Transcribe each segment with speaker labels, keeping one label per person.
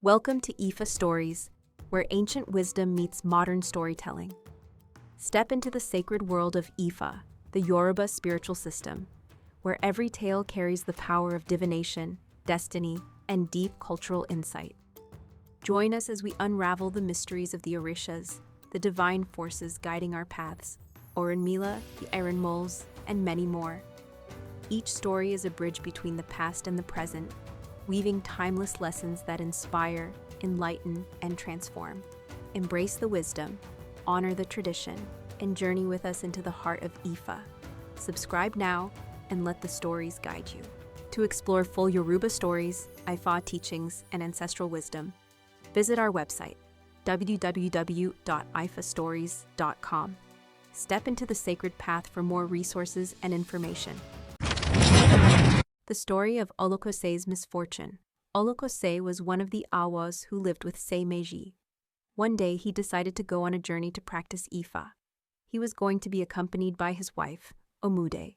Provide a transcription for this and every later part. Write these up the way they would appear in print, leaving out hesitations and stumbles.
Speaker 1: Welcome to IFAStories, where ancient wisdom meets modern storytelling. Step into the sacred world of Ifá, the Yoruba spiritual system, where every tale carries the power of divination, destiny, and deep cultural insight. Join us as we unravel the mysteries of the Orishas, the divine forces guiding our paths, Orunmila, the Erenmols, and many more. Each story is a bridge between the past and the present, weaving timeless lessons that inspire, enlighten, and transform. Embrace the wisdom, honor the tradition, and journey with us into the heart of Ifá. Subscribe now and let the stories guide you. To explore full Yoruba stories, Ifá teachings, and ancestral wisdom, visit our website, www.ifastories.com. Step into the sacred path for more resources and information. The story of Olokòsè's misfortune. Olokòsè was one of the Awós who lived with Òṣé Méjì. One day he decided to go on a journey to practice Ifá. He was going to be accompanied by his wife, Òmùdè.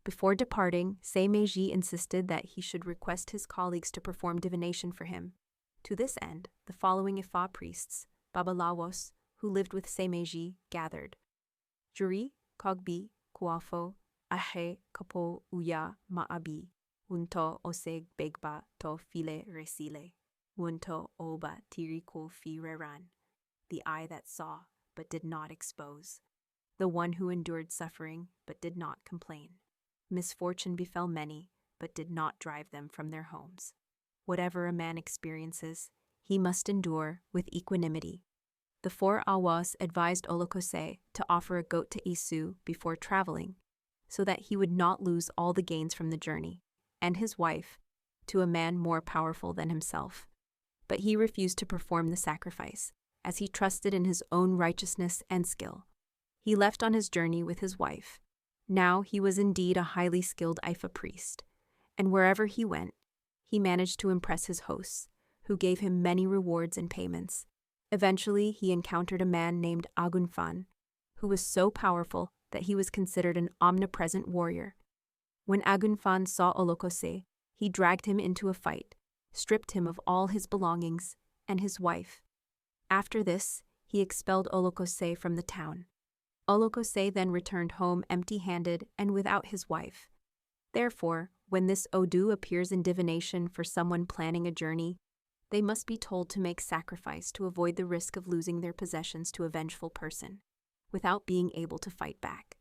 Speaker 1: Before departing, Òṣé Méjì insisted that he should request his colleagues to perform divination for him. To this end, the following Ifá priests, Bàbáláwos, who lived with Òṣé Méjì, gathered. Juri, Kogbi, Kuafo, Ahe, Kapo, Uya, Ma'abi. Wunto oseg begba to file resile. Wunto oba tiriko fi reran. The eye that saw, but did not expose. The one who endured suffering, but did not complain. Misfortune befell many, but did not drive them from their homes. Whatever a man experiences, he must endure with equanimity. The four Awós advised Olokòsè to offer a goat to Isu before traveling, so that he would not lose all the gains from the journey, and his wife, to a man more powerful than himself. But he refused to perform the sacrifice, as he trusted in his own righteousness and skill. He left on his journey with his wife. Now he was indeed a highly skilled Ifá priest, and wherever he went, he managed to impress his hosts, who gave him many rewards and payments. Eventually, he encountered a man named Agúnfán, who was so powerful that he was considered an omnipresent warrior. When Agúnfán saw Olokòsè, he dragged him into a fight, stripped him of all his belongings and his wife. After this, he expelled Olokòsè from the town. Olokòsè then returned home empty-handed and without his wife. Therefore, when this Odu appears in divination for someone planning a journey, they must be told to make sacrifice to avoid the risk of losing their possessions to a vengeful person, without being able to fight back.